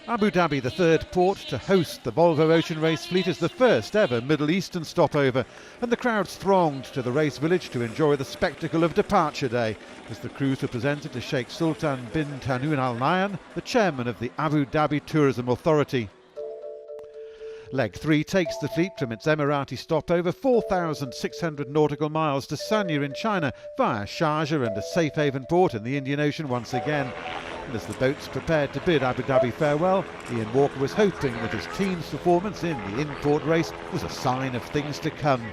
Abu Dhabi, the third port to host the Volvo Ocean Race fleet, is the first ever Middle Eastern stopover, and the crowds thronged to the race village to enjoy the spectacle of departure day as the crews were presented to Sheikh Sultan bin Tanoun Al Nahyan, the chairman of the Abu Dhabi Tourism Authority. Leg 3 takes the fleet from its Emirati stopover 4,600 nautical miles to Sanya in China via Sharjah and a safe haven port in the Indian Ocean once again. And as the boats prepared to bid Abu Dhabi farewell, Ian Walker was hoping that his team's performance in the in-port race was a sign of things to come.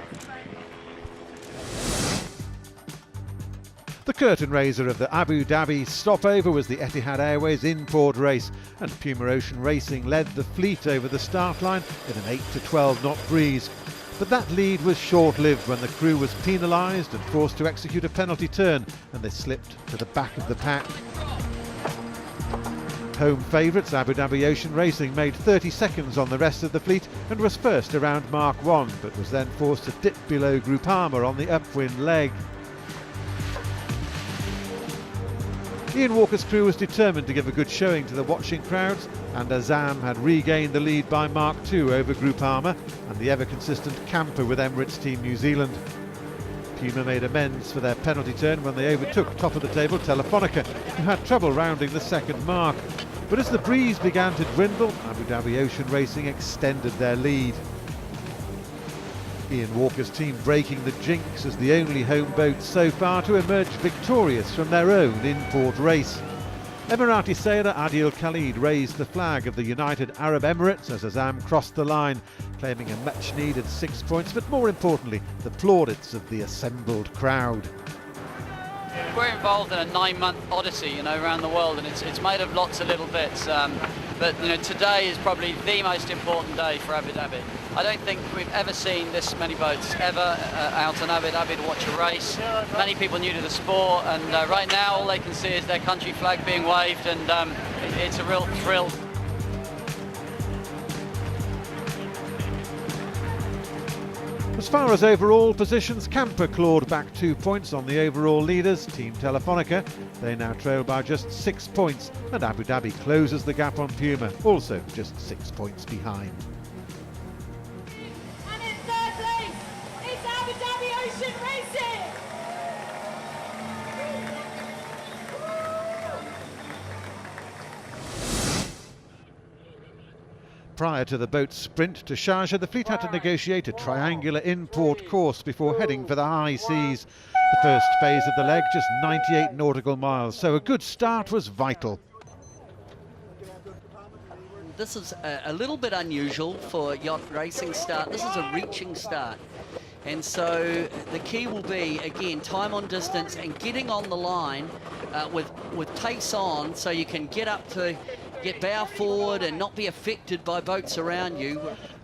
The curtain raiser of the Abu Dhabi stopover was the Etihad Airways In-Port Race, and Puma Ocean Racing led the fleet over the start line in an 8 to 12 knot breeze. But that lead was short-lived when the crew was penalised and forced to execute a penalty turn, and they slipped to the back of the pack. Home favourites Abu Dhabi Ocean Racing made 30 seconds on the rest of the fleet and was first around Mark 1, but was then forced to dip below Groupama on the upwind leg. Ian Walker's crew was determined to give a good showing to the watching crowds, and Azam had regained the lead by Mark 2 over Groupama and the ever-consistent camper with Emirates Team New Zealand. Puma made amends for their penalty turn when they overtook top of the table Telefonica, who had trouble rounding the second mark. But as the breeze began to dwindle, Abu Dhabi Ocean Racing extended their lead. Ian Walker's team breaking the jinx as the only home boat so far to emerge victorious from their own in-port race. Emirati sailor Adil Khalid raised the flag of the United Arab Emirates as Azam crossed the line, claiming a much-needed 6 points, but more importantly, the plaudits of the assembled crowd. We're involved in a 9-month odyssey, around the world, and it's made of lots of little bits. But today is probably the most important day for Abu Dhabi. I don't think we've ever seen this many boats ever out in Abu Dhabi to watch a race. Many people new to the sport, and right now all they can see is their country flag being waved, and it's a real thrill. As far as overall positions, Camper clawed back 2 points on the overall leaders, Team Telefonica. They now trail by just 6 points, and Abu Dhabi closes the gap on Puma, also just 6 points behind. And in third place, it's Abu Dhabi Ocean Racing! Prior to the boat's sprint to Sharjah, the fleet had to negotiate a triangular in-port course before heading for the high seas. The first phase of the leg, just 98 nautical miles, so a good start was vital. This is a little bit unusual for yacht racing start. This is a reaching start. And so the key will be, again, time on distance and getting on the line with pace on, so you can get get bow forward and not be affected by boats around you.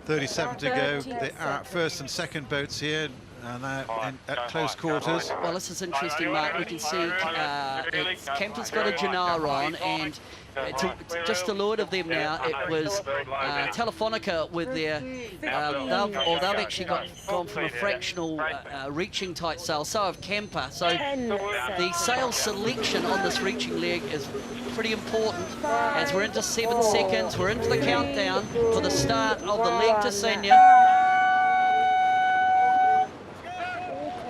37 to go, the first and second boats here, and at close quarters. Well, this is interesting, Mark. We can see Camper's got a Jannar on, and just to leeward of them now, it was Telefonica with their, they've actually gone from a fractional reaching type sail, so have Camper. So the sail selection on this reaching leg is pretty important as we're into 7 seconds, we're into the countdown for the start of the leg to Sanya.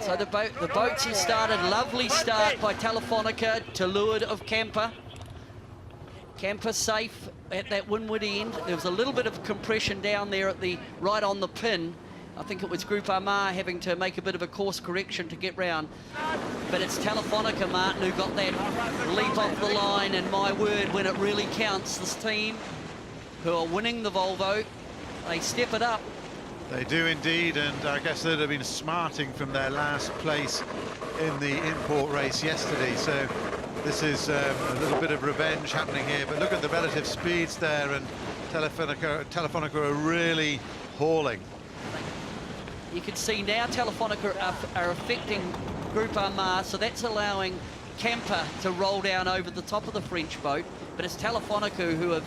So the boats have started. Lovely start by Telefonica to leeward of Camper. Camper safe at that windward end. There was a little bit of compression down there right on the pin. I think it was Groupama having to make a bit of a course correction to get round. But it's Telefonica, Martin, who got that leap off the line, and my word, when it really counts, this team who are winning the Volvo, they step it up. They do indeed, and I guess they'd have been smarting from their last place in the in-port race yesterday, so this is a little bit of revenge happening here. But look at the relative speeds there, and Telefonica are really hauling. You can see now Telefonica are affecting Groupama, so that's allowing Camper to roll down over the top of the French boat, but it's Telefonica who have,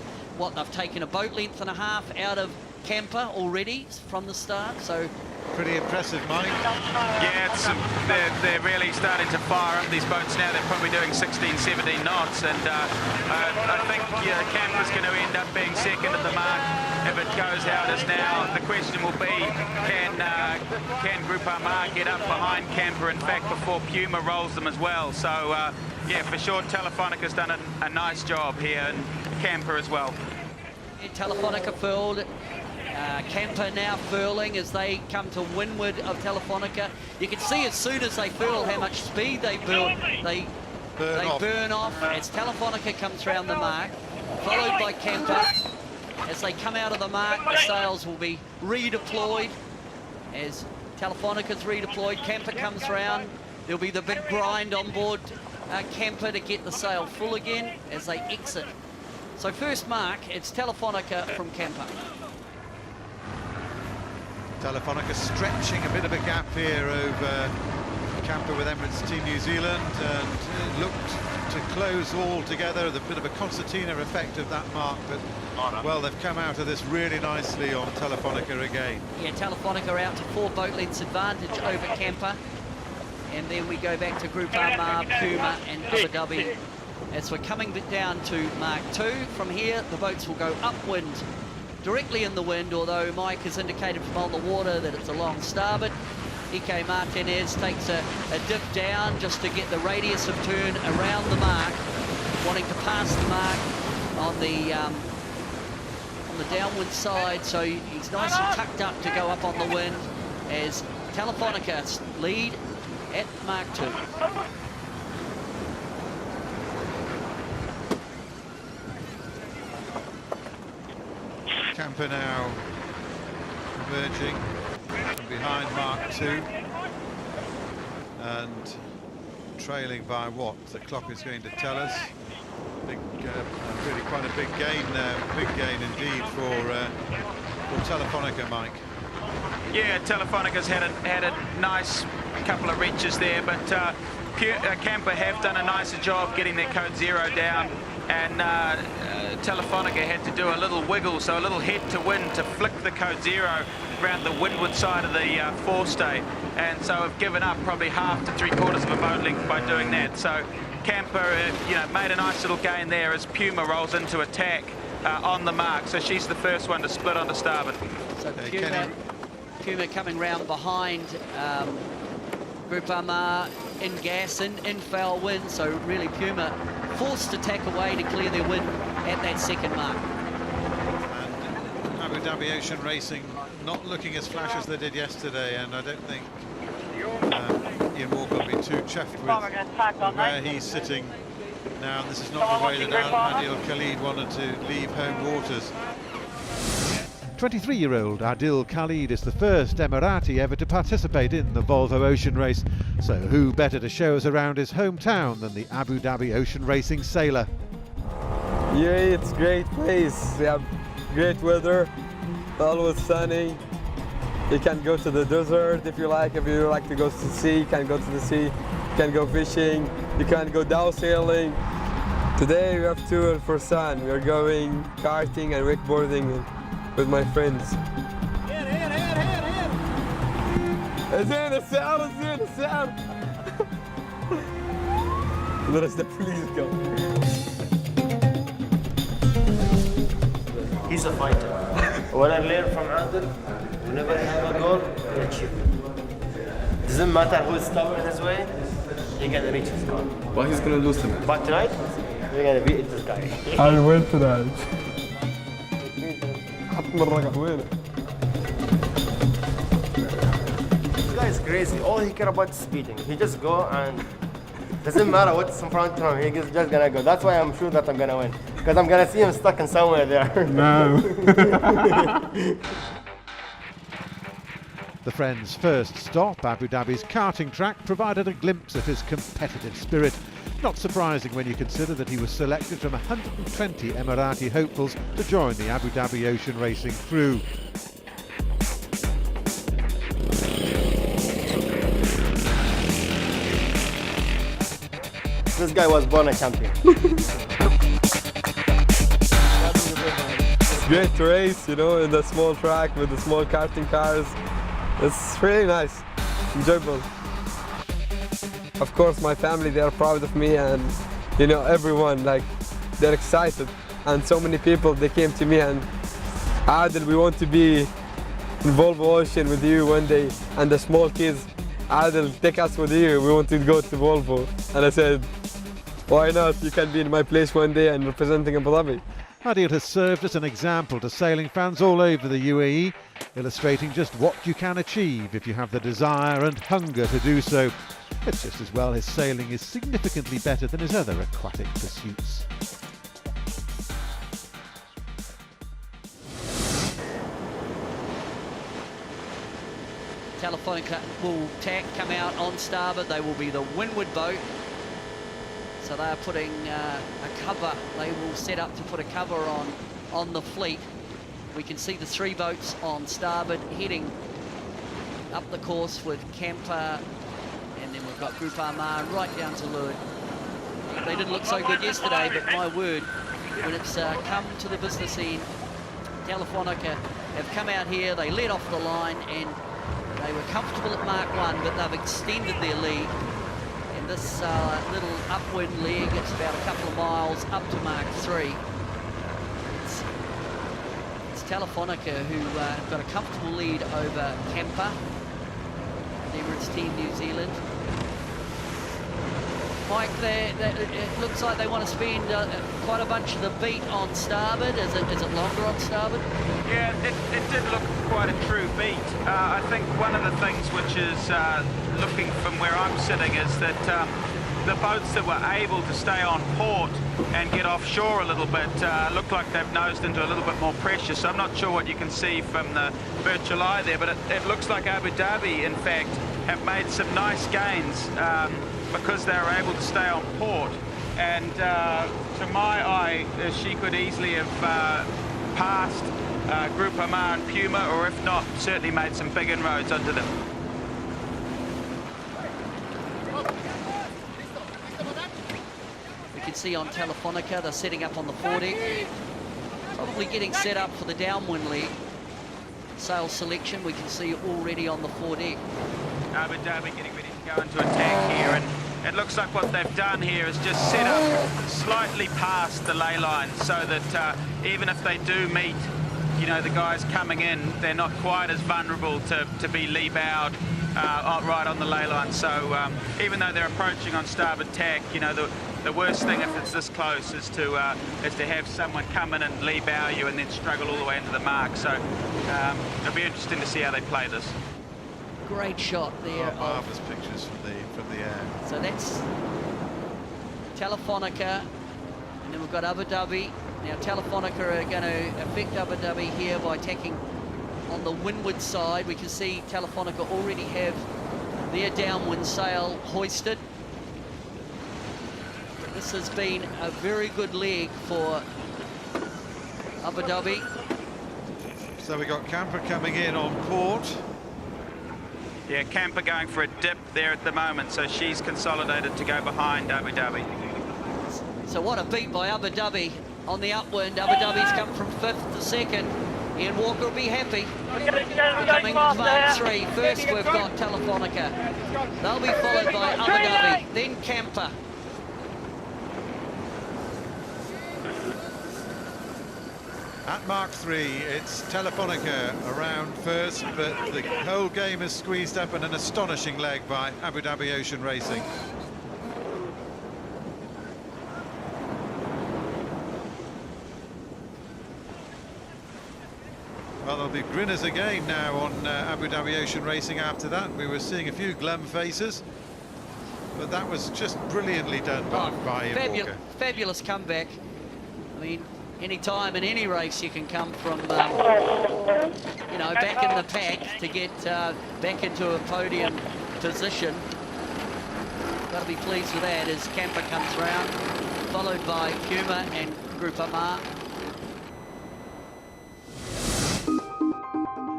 they've taken a boat length and a half out of camper already from the start, so Pretty impressive, Mike. Yeah, they're really starting to fire up these boats now. They're probably doing 16, 17 knots, and I think Camper's going to end up being second at the mark if it goes how it is now. The question will be, can Group Armagh get up behind Camper, in fact, before Puma rolls them as well? So, yeah, for sure, Telefonica's done a nice job here, and Camper as well. Telefonica furled. Camper now furling as they come to windward of Telefonica. You can see as soon as they furl how much speed they build. They burn off as Telefonica comes round the mark, followed by Camper. As they come out of the mark, the sails will be redeployed. As Telefonica's redeployed, Camper comes round. There'll be the big grind on board Camper to get the sail full again as they exit. So first mark, it's Telefonica from Camper. Telefonica stretching a bit of a gap here over Camper with Emirates Team New Zealand, and it looked to close all together. A bit of a concertina effect of that mark, but well, they've come out of this really nicely on Telefonica again. Yeah, Telefonica out to 4 boat lengths advantage over Camper, and then we go back to Group Armagh, Puma and Abu Dhabi. As we're coming down to Mark 2, from here the boats will go upwind, directly in the wind, although Mike has indicated from on the water that it's a long starboard. Ike Martinez takes a dip down just to get the radius of turn around the mark, wanting to pass the mark on the downwind side, so he's nice and tucked up to go up on the wind as Telefonica lead at Mark 2. Camper now emerging from behind Mark 2 and trailing by what the clock is going to tell us. Big, really quite a big gain now, big gain indeed for Telefonica, Mike. Yeah, Telefonica's had a nice couple of reaches there, but Camper have done a nicer job getting their code 0 down, and Telefonica had to do a little wiggle, so a little head to wind to flick the code 0 around the windward side of the forestay, and so have given up probably half to 3/4 of a boat length by doing that. So Camper, made a nice little gain there as Puma rolls into attack on the mark. So she's the first one to split onto starboard. So Puma coming round behind Group Armagh in gas, in foul wind, so really Puma forced to tack away to clear their wind at that second mark. And Abu Dhabi Ocean Racing not looking as flash as they did yesterday, and I don't think Ian Walker will be too chuffed with where he's sitting now. This is not the way that Adil Khalid wanted to leave home waters. 23-year-old Adil Khalid is the first Emirati ever to participate in the Volvo Ocean Race, so who better to show us around his hometown than the Abu Dhabi Ocean Racing sailor? Yeah, it's a great place. We have great weather, always sunny. You can go to the desert if you like. If you like to go to the sea, you can go to the sea. You can go fishing. You can go down sailing. Today we have tour for sun. We are going karting and wakeboarding with my friends. It's in the sound, it's in the sound. Let us the police go. He's a fighter. What I learned from Adil, whenever you have a goal, you achieve it. Doesn't matter who's stubborn his way, he can reach his goal. But he's gonna lose tonight. But tonight, we're gonna beat this guy. I win tonight. This guy is crazy. All he cares about is speeding. He just go and doesn't matter what's in front of him. He's just gonna go. That's why I'm sure that I'm gonna win, because I'm gonna see him stuck in somewhere there. No. The friend's first stop, Abu Dhabi's karting track, provided a glimpse of his competitive spirit. Not surprising when you consider that he was selected from 120 Emirati hopefuls to join the Abu Dhabi Ocean Racing crew. This guy was born a champion. it's great to race, you know, in the small track with the small karting cars. It's really nice, enjoyable. Of course, my family, they are proud of me, and you know, everyone, like, they're excited. And so many people, they came to me and, Adil, we want to be in Volvo Ocean with you one day. And the small kids, Adil, take us with you, we want to go to Volvo. And I said, why not? You can be in my place one day and representing Abu Dhabi. Adil has served as an example to sailing fans all over the UAE, illustrating just what you can achieve if you have the desire and hunger to do so. It's just as well his sailing is significantly better than his other aquatic pursuits. Telefonica will come out on starboard. They will be the windward boat. So they are putting a cover. They will set up to put a cover on the fleet. We can see the 3 boats on starboard heading up the course with Camper, and then we've got Groupama right down to Leeward. They didn't look so good yesterday, but my word, when it's come to the business end, Telefonica have come out here, they led off the line, and they were comfortable at Mark 1, but they've extended their lead. And this little upwind leg, it's about a couple of miles up to Mark 3. It's Telefonica who have got a comfortable lead over Camper, the Emirates Team New Zealand. Mike, it looks like they want to spend quite a bunch of the beat on starboard. Is it longer on starboard? Yeah, it did look quite a true beat. I think one of the things which is looking from where I'm sitting is that the boats that were able to stay on port and get offshore a little bit look like they've nosed into a little bit more pressure. So I'm not sure what you can see from the virtual eye there, but it looks like Abu Dhabi, in fact, have made some nice gains because they were able to stay on port. And to my eye, she could easily have passed Groupama and Puma, or if not, certainly made some big inroads under them. We can see on Telefonica, they're setting up on the foredeck, probably getting set up for the downwind leg. Sail selection, we can see already on the foredeck. Abu Dhabi getting ready to go into attack here, and it looks like what they've done here is just set up slightly past the ley line, so that even if they do meet, you know, the guys coming in, they're not quite as vulnerable to be lee bowed right on the ley line. So even though they're approaching on starboard tack, you know, the worst thing if it's this close is to have someone come in and lee bow you and then struggle all the way into the mark. So it'll be interesting to see how they play this. Great shot there. Marvellous pictures from the air. So that's Telefonica, and then we've got Abu Dhabi. Now Telefonica are going to affect Abu Dhabi here by tacking on the windward side. We can see Telefonica already have their downwind sail hoisted. This has been a very good leg for Abu Dhabi. So we got Camper coming in on port. Yeah, Camper going for a dip there at the moment, so she's consolidated to go behind Abu Dhabi. So what a beat by Abu Dhabi on the upwind. Abu Dhabi's come from 5th to 2nd. Ian Walker will be happy. Coming to Mark 3. First we've got Telefonica. They'll be followed by Abu Dhabi, then Camper. At Mark 3, it's Telefonica around first, but the whole game is squeezed up in an astonishing leg by Abu Dhabi Ocean Racing. Well, there'll be grinners again now on Abu Dhabi Ocean Racing after that. We were seeing a few glum faces, but that was just brilliantly done by Ian Walker. Fabulous comeback. I mean, any time in any race you can come from, you know, back in the pack to get back into a podium position. Got to be pleased with that as Camper comes round, followed by Puma and Groupama.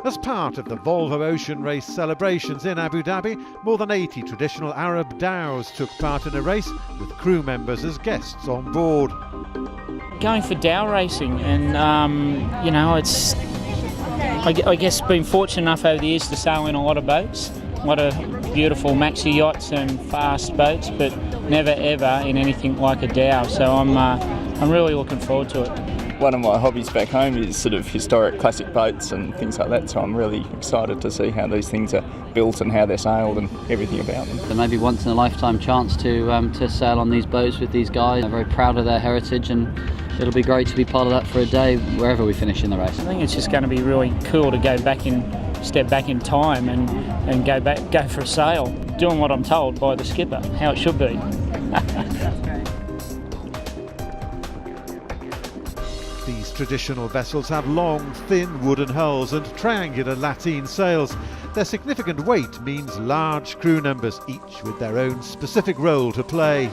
As part of the Volvo Ocean Race celebrations in Abu Dhabi, more than 80 traditional Arab dhows took part in a race with crew members as guests on board. Going for dhow racing, and you know, it's I guess been fortunate enough over the years to sail in a lot of boats, a lot of beautiful maxi yachts and fast boats, but never ever in anything like a dhow. So I'm really looking forward to it. One of my hobbies back home is sort of historic classic boats and things like that, so I'm really excited to see how these things are built and how they're sailed and everything about them. So maybe once in a lifetime chance to sail on these boats with these guys. I'm very proud of their heritage, and it'll be great to be part of that for a day wherever we finish in the race. I think it's just going to be really cool to step back in time and go for a sail, doing what I'm told by the skipper, how it should be. These traditional vessels have long, thin wooden hulls and triangular lateen sails. Their significant weight means large crew numbers, each with their own specific role to play.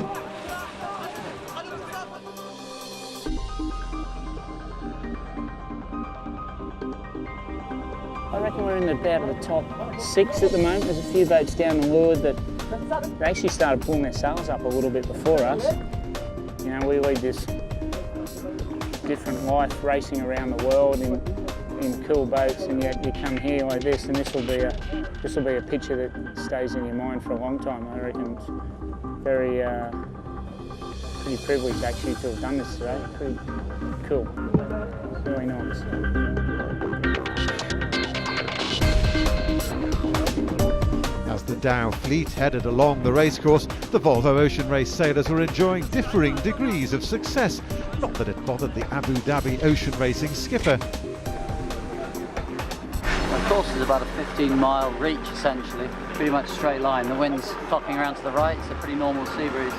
I reckon we're in about the top 6 at the moment. There's a few boats down the leeward that they actually started pulling their sails up a little bit before us. You know, we lead this different life racing around the world in cool boats, and yet you come here like this, and this will be a picture that stays in your mind for a long time. I reckon it's very pretty privileged actually to have done this today. Pretty cool, really nice. As the dhow fleet headed along the racecourse, the Volvo Ocean Race sailors were enjoying differing degrees of success. Not that it bothered the Abu Dhabi Ocean Racing skipper. The course is about a 15-mile reach essentially, pretty much straight line. The wind's flopping around to the right, it's a pretty normal sea breeze.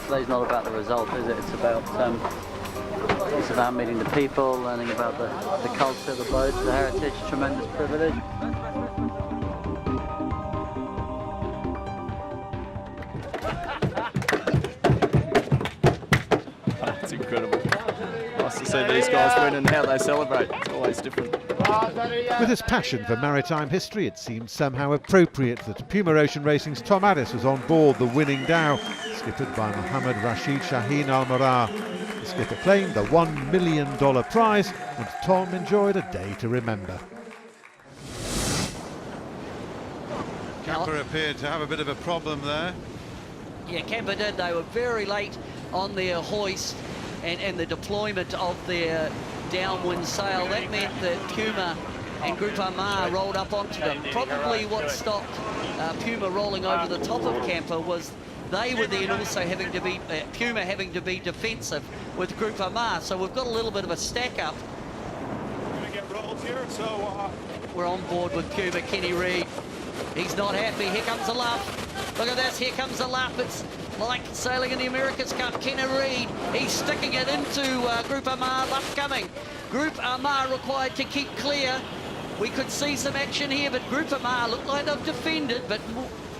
Today's not about the result, is it? It's about meeting the people, learning about the culture of the boat, the heritage, tremendous privilege. It's incredible. Nice to see these guys win and how they celebrate. It's always different. With his passion for maritime history, it seemed somehow appropriate that Puma Ocean Racing's Tom Addis was on board the winning dhow, skippered by Mohammed Rashid Shaheen Al-Marar. The skipper claimed the $1 million prize, and Tom enjoyed a day to remember. Camper appeared to have a bit of a problem there. Yeah, Camper did. They were very late on their hoist and the deployment of their downwind sail. That meant that Puma and Group Amar rolled up onto them. Probably what stopped Puma rolling over the top of Camper was they were then also having to be, Puma having to be defensive with Group Amar. So we've got a little bit of a stack up. We're going to get rolled here, so... We're on board with Puma, Kenny Reid. He's not happy. Here comes a luff. Look at this. Here comes a luff. It's like sailing in the America's Cup. Kenny Reid, he's sticking it into Group Amar. Luff coming. Group Amar required to keep clear. We could see some action here, but Group Amar looked like they've defended. But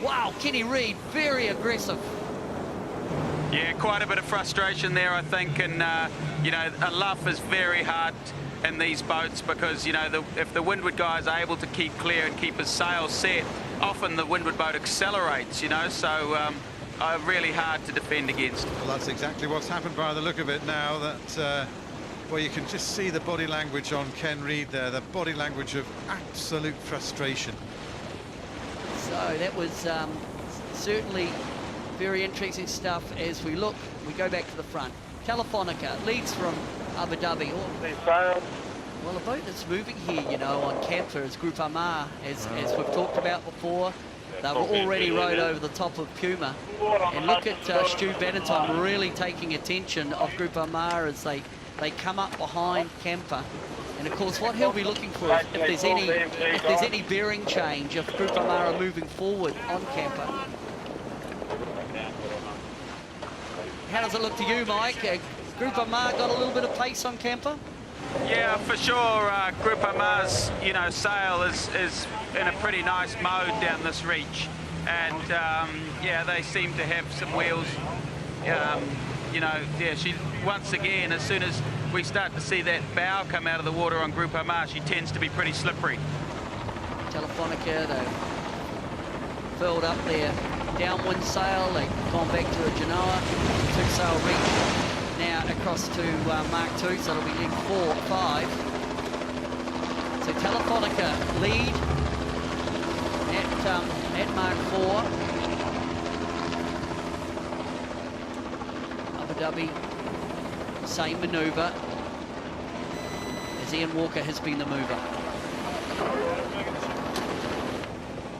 wow, Kenny Reid, very aggressive. Yeah, quite a bit of frustration there, I think. And, you know, a luff is very hard in these boats because, you know, if the windward guys are able to keep clear and keep his sails set, often the windward boat accelerates, you know, so really hard to defend against. Well, that's exactly what's happened by the look of it now, that well, you can just see the body language on Ken Reid there, the body language of absolute frustration. So that was certainly very interesting stuff. As we go back to the front. Telefonica leads from Abu Dhabi. Well, the boat that's moving here, you know, on Camper is Group Amar, as we've talked about before. They were already rode over the top of Puma. And look at Stu Benetton really taking attention of Group Amar as they come up behind Camper. And of course, what he'll be looking for if there's any bearing change, if Group Amar are moving forward on Camper. How does it look to you, Mike? Group Amar got a little bit of pace on Camper? Yeah, for sure. Group Amar's, you know, sail is in a pretty nice mode down this reach, and yeah, they seem to have some wheels. You know, yeah, she once again, as soon as we start to see that bow come out of the water on Group Amar, she tends to be pretty slippery. Telefonica, they've filled up their downwind sail, they've gone back to a Genoa, 2-sail reach, now across to Mark 2, so it'll be leg 4, 5. So Telefonica lead at Mark 4. Abu Dhabi, same manoeuvre, as Ian Walker has been the mover.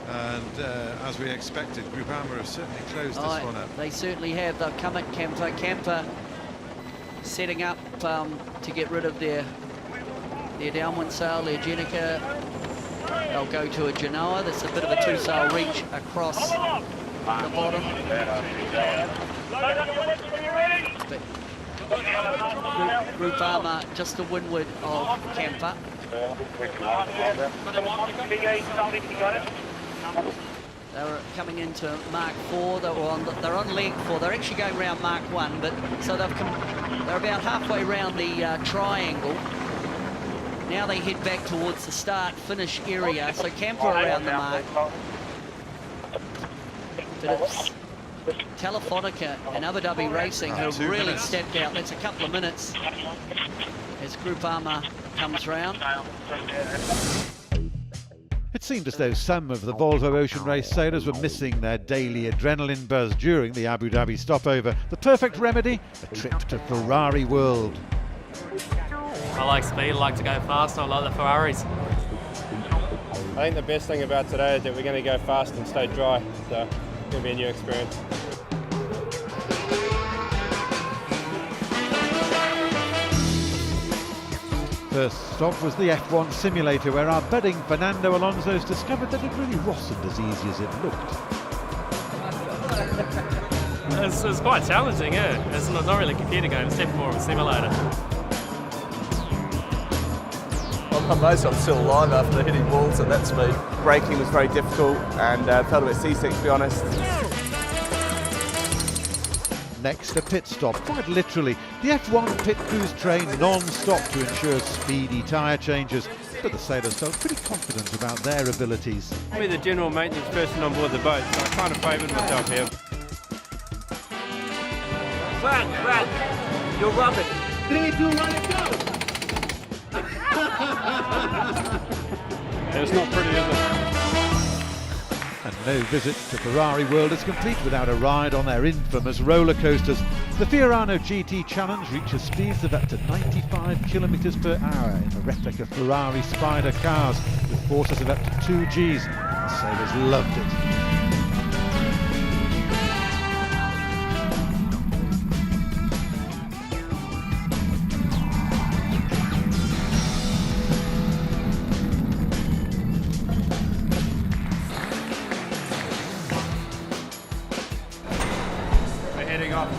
And as we expected, Group Amar have certainly closed this one up. They certainly have. They've come at Camper. Camper setting up to get rid of their downwind sail, their Jenica. They'll go to a Genoa. That's a bit of a 2-sail reach across the bottom. Group Amar just to windward of Camper. They're coming into Mark 4. They're on leg 4. They're actually going around Mark 1, but so they're about halfway around the triangle. Now they head back towards the start-finish area. So Camper around the mark. But it's Telefonica and Abu Dhabi Racing who have really stepped out. That's a couple of minutes as Group Amar comes round. It seemed as though some of the Volvo Ocean Race sailors were missing their daily adrenaline buzz during the Abu Dhabi stopover. The perfect remedy? A trip to Ferrari World. I like speed, I like to go fast, I like the Ferraris. I think the best thing about today is that we're going to go fast and stay dry, so it's going to be a new experience. First stop was the F1 simulator, where our budding Fernando Alonso's discovered that it really wasn't as easy as it looked. It's quite challenging, yeah. It's not really a computer game, it's definitely more of a simulator. I'm amazed I'm still alive after hitting walls at that speed. Braking was very difficult and felt a bit seasick, to be honest. Next, a pit stop, quite literally. The F1 pit crews trained non-stop to ensure speedy tyre changes, but the sailors felt pretty confident about their abilities. I'm the general maintenance person on board the boat, so I kind of favoured myself here. Brad, you're rubbing. 3, 2, 1, go! It's not pretty, is it? And no visit to Ferrari World is complete without a ride on their infamous roller coasters. The Fiorano GT Challenge reaches speeds of up to 95 kilometres per hour in the replica Ferrari Spider cars, with forces of up to 2 Gs. The sailors loved it.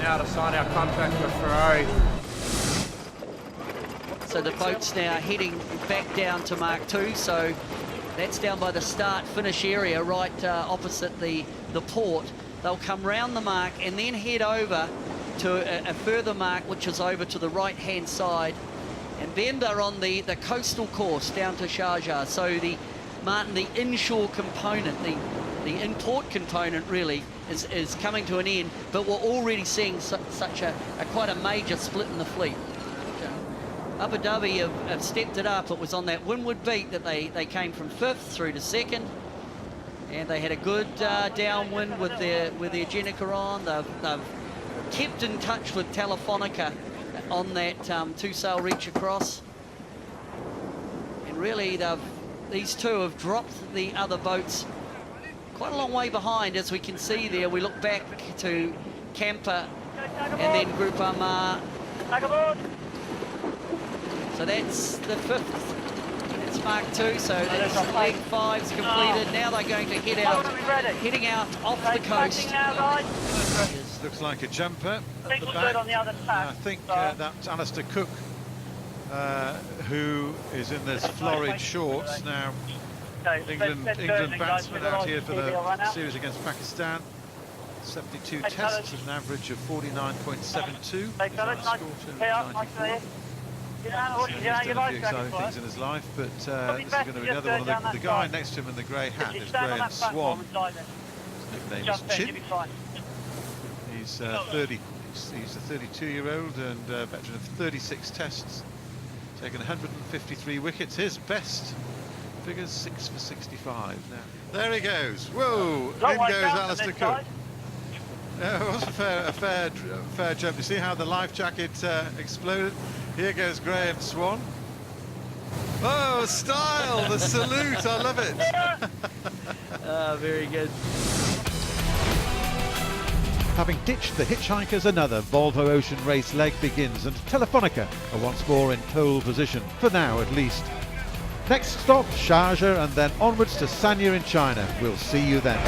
Now to sign our contract with Ferrari. So the boat's now heading back down to Mark 2, so that's down by the start-finish area right opposite the port. They'll come round the mark and then head over to a further mark, which is over to the right-hand side. And then they're on the coastal course down to Sharjah. So the inshore component, the in-port component really is coming to an end, but we're already seeing such a quite a major split in the fleet. Abu Dhabi have stepped it up. It was on that windward beat that they came from 5th through to 2nd, and they had a good downwind with their Jenica on. They've kept in touch with Telefonica on that 2-sail reach across, and really these two have dropped the other boats quite a long way behind, as we can see there. We look back to Camper and then Group Amar. So that's the 5th. That's Mark 2, so that's leg 5's completed. Now they're going to heading out off the coast. Looks like a jumper at the back. I think that's Alistair Cook, who is in this florid shorts now. England batsman out here for the series against Pakistan. 72 tests at an average of 49.72. He's done a few exciting things in his life, but this is going to be another one of the guy next to him in the grey hat is Graham Swan. His nickname is Chin. He's 30. He's a 32-year-old and veteran of 36 tests, taken 153 wickets. His best figures 6 for 65. Now there he goes. Whoa! In goes Alistair Cook. It was a fair jump. You see how the life jacket exploded? Here goes Graham Swan. Oh, style! The salute! I love it. Very good. Having ditched the hitchhikers, another Volvo Ocean Race leg begins, and Telefonica are once more in pole position, for now at least. Next stop, Sharjah, and then onwards to Sanya in China. We'll see you then.